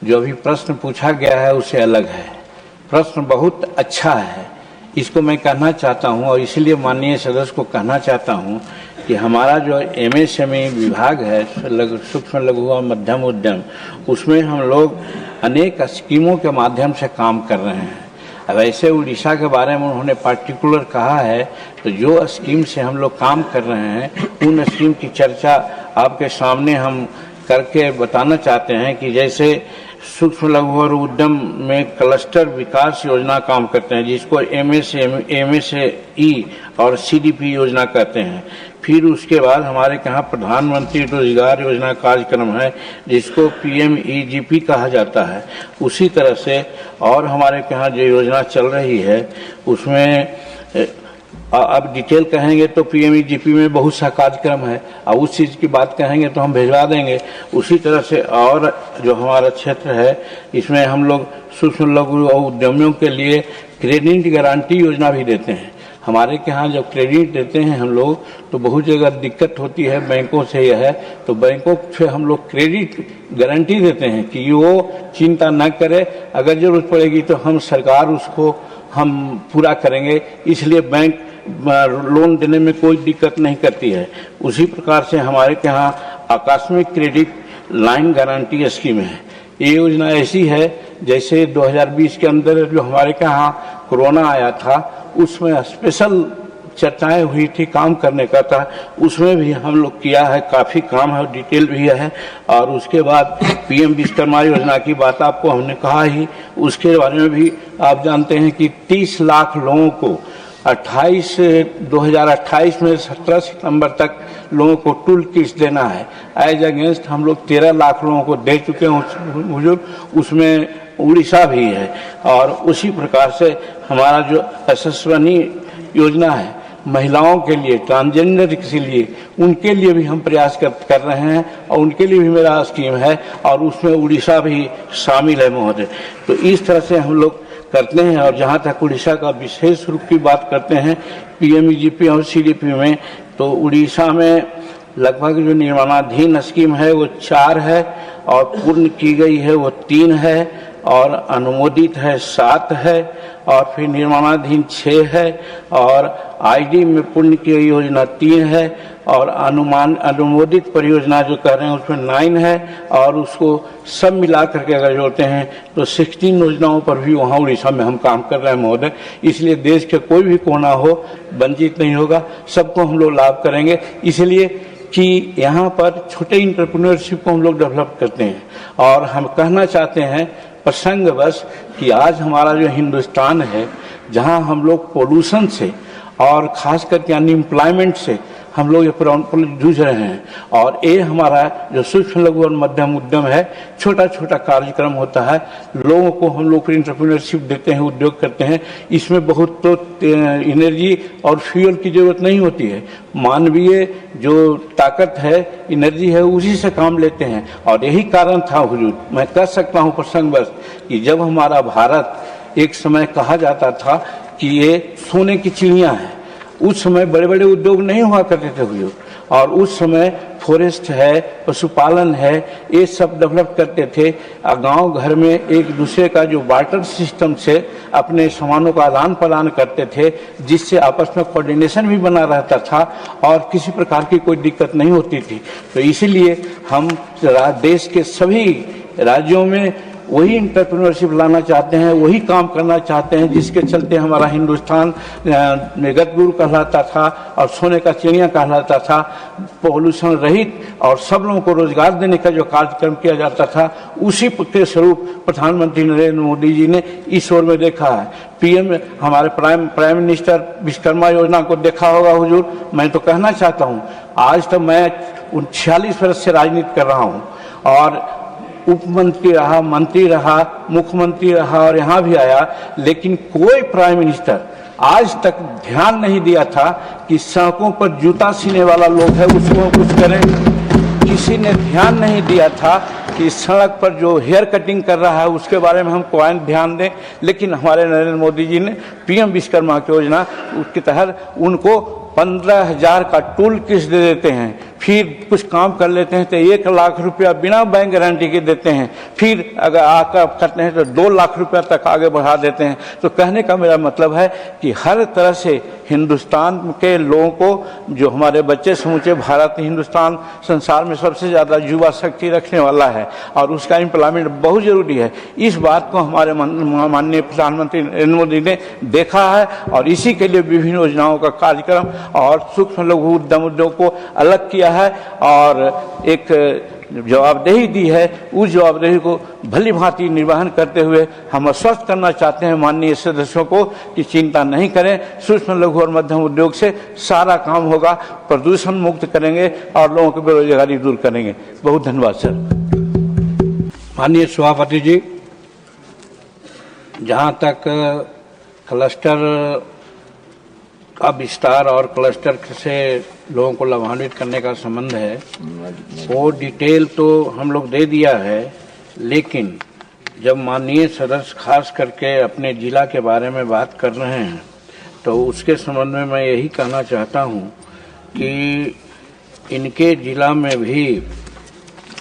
जो अभी प्रश्न पूछा गया है उससे अलग है। प्रश्न बहुत अच्छा है, इसको मैं कहना चाहता हूं और इसलिए माननीय सदस्य को कहना चाहता हूं कि हमारा जो एमएसएमई विभाग है, सूक्ष्म लघु और मध्यम उद्यम, उसमें हम लोग अनेक स्कीमों के माध्यम से काम कर रहे हैं। अब ऐसे उड़ीसा के बारे में उन्होंने पार्टिकुलर कहा है, तो जो स्कीम से हम लोग काम कर रहे हैं उन स्कीम की चर्चा आपके सामने हम करके बताना चाहते हैं कि जैसे सूक्ष्म लघु और उद्यम में क्लस्टर विकास योजना काम करते हैं, जिसको एमएसएई और सीडीपी योजना कहते हैं। फिर उसके बाद हमारे यहाँ प्रधानमंत्री रोजगार योजना कार्यक्रम है, जिसको पीएमईजीपी कहा जाता है। उसी तरह से और हमारे यहाँ जो योजना चल रही है उसमें अब डिटेल कहेंगे तो पीएमईजीपी में बहुत सा कार्यक्रम है, और उस चीज़ की बात कहेंगे तो हम भिजवा देंगे। उसी तरह से और जो हमारा क्षेत्र है इसमें हम लोग सूक्ष्म लघु और उद्यमियों के लिए क्रेडिट गारंटी योजना भी देते हैं। हमारे यहाँ जब क्रेडिट देते हैं हम लोग तो बहुत जगह दिक्कत होती है बैंकों से, यह है तो बैंकों से हम लोग क्रेडिट गारंटी देते हैं कि वो चिंता न करे, अगर जरूरत पड़ेगी तो हम सरकार उसको हम पूरा करेंगे, इसलिए बैंक लोन देने में कोई दिक्कत नहीं करती है। उसी प्रकार से हमारे यहाँ आकस्मिक क्रेडिट लाइन गारंटी स्कीम है। ये योजना ऐसी है जैसे 2020 के अंदर जो हमारे यहाँ कोरोना आया था उसमें स्पेशल चर्चाएं हुई थी, काम करने का था, उसमें भी हम लोग किया है, काफ़ी काम है, डिटेल भी है। और उसके बाद पीएम विश्वकर्मा योजना की बात आपको हमने कहा ही, उसके बारे में भी आप जानते हैं कि 30 लाख लोगों को 2028 में 17 सितंबर तक लोगों को टूल किट्स देना है। एज अगेंस्ट हम लोग 13 लाख लोगों को दे चुके हैं हुजूर, उसमें उड़ीसा भी है। और उसी प्रकार से हमारा जो यशस्विनी योजना है महिलाओं के लिए, ट्रांसजेंडर के लिए, उनके लिए भी हम प्रयास कर रहे हैं और उनके लिए भी मेरा स्कीम है और उसमें उड़ीसा भी शामिल है महोदय। तो इस तरह से हम लोग करते हैं। और जहाँ तक उड़ीसा का विशेष रूप की बात करते हैं पीएमईजीपी और सीडीपी में, तो उड़ीसा में लगभग जो निर्माणाधीन स्कीम है वो 4 है और पूर्ण की गई है वो 3 है और अनुमोदित है 7 है और फिर निर्माणाधीन 6 है और आईडी में पूर्ण की गई योजना 3 है और अनुमोदित परियोजना जो कह रहे हैं उसमें 9 है और उसको सब मिला करके अगर जोड़ते हैं तो 16 योजनाओं पर भी वहाँ उड़ीसा में हम काम कर रहे हैं महोदय। इसलिए देश के कोई भी कोना हो वंचित नहीं होगा, सबको हम लोग लाभ करेंगे। इसलिए कि यहाँ पर छोटे इंटरप्रेन्योरशिप को हम लोग डेवलप करते हैं और हम कहना चाहते हैं प्रसंगवश कि आज हमारा जो हिंदुस्तान है जहाँ हम लोग पोल्यूशन से और खास करके अनएम्प्लॉयमेंट से हम लोग ये जूझ रहे हैं। और ये हमारा जो सूक्ष्म लघु और मध्यम उद्यम है, छोटा छोटा कार्यक्रम होता है, लोगों को हम लोग एंटरप्रेन्योरशिप देते हैं, उद्योग करते हैं। इसमें बहुत तो एनर्जी और फ्यूल की जरूरत नहीं होती है, मानवीय जो ताकत है, एनर्जी है, उसी से काम लेते हैं। और यही कारण था हुजूर, मैं कह सकता हूँ प्रसंगवश कि जब हमारा भारत एक समय कहा जाता था कि ये सोने की चिड़िया है, उस समय बड़े बड़े उद्योग नहीं हुआ करते थे हुजूर, और उस समय फॉरेस्ट है, पशुपालन है, ये सब डेवलप करते थे। गांव घर में एक दूसरे का जो बार्टर सिस्टम से अपने सामानों का आदान प्रदान करते थे, जिससे आपस में कोऑर्डिनेशन भी बना रहता था और किसी प्रकार की कोई दिक्कत नहीं होती थी। तो इसीलिए हम देश के सभी राज्यों में वही इंटरप्रेन्योरशिप लाना चाहते हैं, वही काम करना चाहते हैं, जिसके चलते हमारा हिंदुस्तान जगत गुरु कहलाता था और सोने का चिड़िया कहलाता था, पॉल्यूशन रहित और सब लोगों को रोजगार देने का जो कार्यक्रम किया जाता था, उसी के स्वरूप प्रधानमंत्री नरेंद्र मोदी जी ने इस ओर में देखा है। पीएम हमारे प्राइम मिनिस्टर विश्वकर्मा योजना को देखा होगा हुजूर। मैं तो कहना चाहता हूँ, आज तक मैं 46 वर्ष से राजनीति कर रहा हूँ और उप मंत्री रहा, मंत्री रहा, मुख्यमंत्री रहा और यहाँ भी आया, लेकिन कोई प्राइम मिनिस्टर आज तक ध्यान नहीं दिया था कि सड़कों पर जूता सीने वाला लोग है उसको कुछ करें। किसी ने ध्यान नहीं दिया था कि सड़क पर जो हेयर कटिंग कर रहा है उसके बारे में हम क्यों ध्यान दें। लेकिन हमारे नरेंद्र मोदी जी ने पीएम विश्वकर्मा की योजना उसके तहत उनको 15,000 का टूल किट दे देते हैं, फिर कुछ काम कर लेते हैं तो 1 लाख रुपया बिना बैंक गारंटी के देते हैं, फिर अगर आकर करते हैं तो 2 लाख रुपया तक आगे बढ़ा देते हैं। तो कहने का मेरा मतलब है कि हर तरह से हिंदुस्तान के लोगों को, जो हमारे बच्चे समूचे भारत हिंदुस्तान संसार में सबसे ज़्यादा युवा शक्ति रखने वाला है और उसका एम्प्लॉयमेंट बहुत ज़रूरी है। इस बात को हमारे माननीय प्रधानमंत्री नरेंद्र मोदी ने देखा है और इसी के लिए विभिन्न योजनाओं का कार्यक्रम और सूक्ष्म लघु उद्यम उद्योग को अलग किया है और एक जवाबदेही दी है। उस जवाबदेही को भली भांति निर्वहन करते हुए हम आश्वस्त करना चाहते हैं माननीय सदस्यों को कि चिंता नहीं करें, सूक्ष्म लघु और मध्यम उद्योग से सारा काम होगा, प्रदूषण मुक्त करेंगे और लोगों की बेरोजगारी दूर करेंगे। बहुत धन्यवाद सर। माननीय सभापति जी, जहाँ तक क्लस्टर का विस्तार और क्लस्टर से लोगों को लाभान्वित करने का संबंध है, वो डिटेल तो हम लोग दे दिया है, लेकिन जब माननीय सदस्य खास करके अपने जिला के बारे में बात कर रहे हैं तो उसके संबंध में मैं यही कहना चाहता हूं कि इनके जिला में भी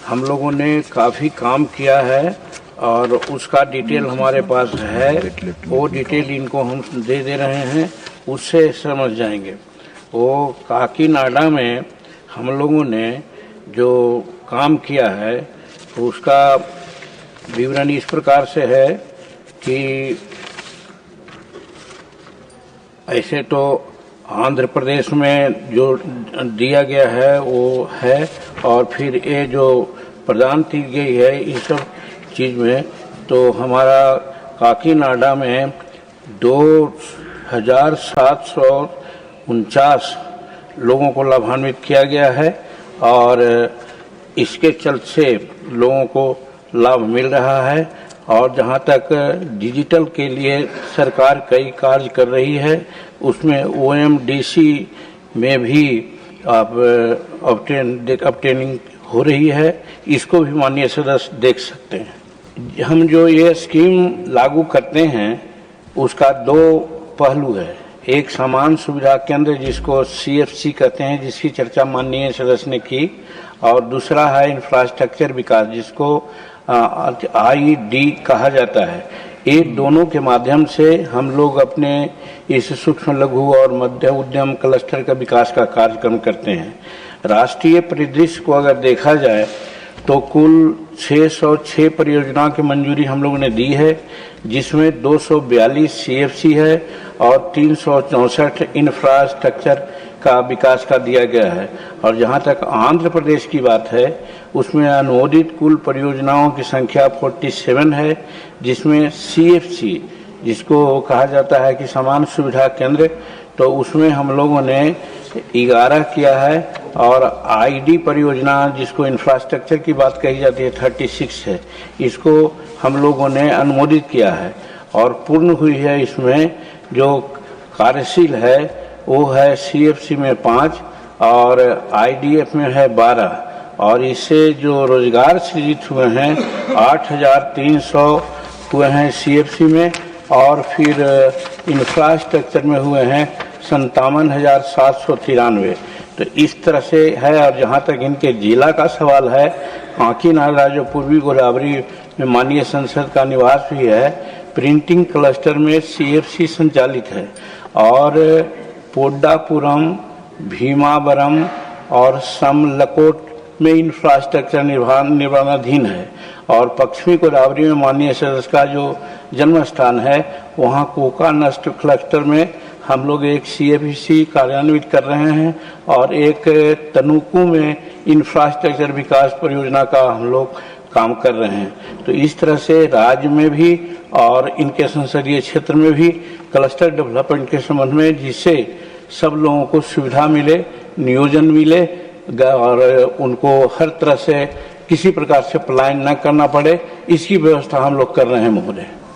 हम लोगों ने काफ़ी काम किया है और उसका डिटेल हमारे पास है। वो डिटेल इनको हम दे रहे हैं, उससे समझ जाएंगे। वो काकीनाडा में हम लोगों ने जो काम किया है उसका विवरण इस प्रकार से है कि ऐसे तो आंध्र प्रदेश में जो दिया गया है वो है और फिर ये जो प्रदान की गई है इस सब चीज़ में, तो हमारा काकीनाडा में 2,749 लोगों को लाभान्वित किया गया है और इसके चलते लोगों को लाभ मिल रहा है। और जहां तक डिजिटल के लिए सरकार कई कार्य कर रही है, उसमें OMDC में भी अपटेनिंग हो रही है, इसको भी माननीय सदस्य देख सकते हैं। हम जो ये स्कीम लागू करते हैं उसका 2 पहलू है। एक समान सुविधा केंद्र जिसको CFC कहते हैं, जिसकी चर्चा माननीय सदस्य ने की, और दूसरा है इंफ्रास्ट्रक्चर विकास जिसको IED कहा जाता है। ये दोनों के माध्यम से हम लोग अपने इस सूक्ष्म लघु और मध्य उद्यम क्लस्टर का विकास का कार्यक्रम करते हैं। राष्ट्रीय परिदृश्य को अगर देखा जाए तो कुल 606 परियोजनाओं की मंजूरी हम लोगों ने दी है, जिसमें 242 CFC है और 364 इंफ्रास्ट्रक्चर का विकास का दिया गया है। और जहां तक आंध्र प्रदेश की बात है, उसमें अनुमोदित कुल परियोजनाओं की संख्या 47 है, जिसमें CFC जिसको कहा जाता है कि समान सुविधा केंद्र, तो उसमें हम लोगों ने 11 किया है और ID परियोजना जिसको इंफ्रास्ट्रक्चर की बात कही जाती है 36 है, इसको हम लोगों ने अनुमोदित किया है और पूर्ण हुई है। इसमें जो कार्यशील है वो है CFC में 5 और IDF में है 12 और इससे जो रोजगार सृजित हुए हैं 8,300 हुए हैं CFC में और फिर इंफ्रास्ट्रक्चर में हुए हैं 57,793। तो इस तरह से है। और जहाँ तक इनके जिला का सवाल है, काकीनाडा जो पूर्वी गोदावरी में माननीय संसद का निवास भी है, प्रिंटिंग क्लस्टर में CFC संचालित है और पोड्डापुरम, भीमावरम और समलकोट में इंफ्रास्ट्रक्चर निर्माणाधीन है। और पश्चिमी गोदावरी में माननीय सदस्य का जो जन्म स्थान है, वहाँ कोकानस्ट क्लस्टर में हम लोग एक CFC कार्यान्वित कर रहे हैं और एक तनुकू में इंफ्रास्ट्रक्चर विकास परियोजना का हम लोग काम कर रहे हैं। तो इस तरह से राज्य में भी और इनके संसदीय क्षेत्र में भी क्लस्टर डेवलपमेंट के संबंध में, जिससे सब लोगों को सुविधा मिले, नियोजन मिले और उनको हर तरह से किसी प्रकार से पलायन न करना पड़े, इसकी व्यवस्था हम लोग कर रहे हैं महोदय।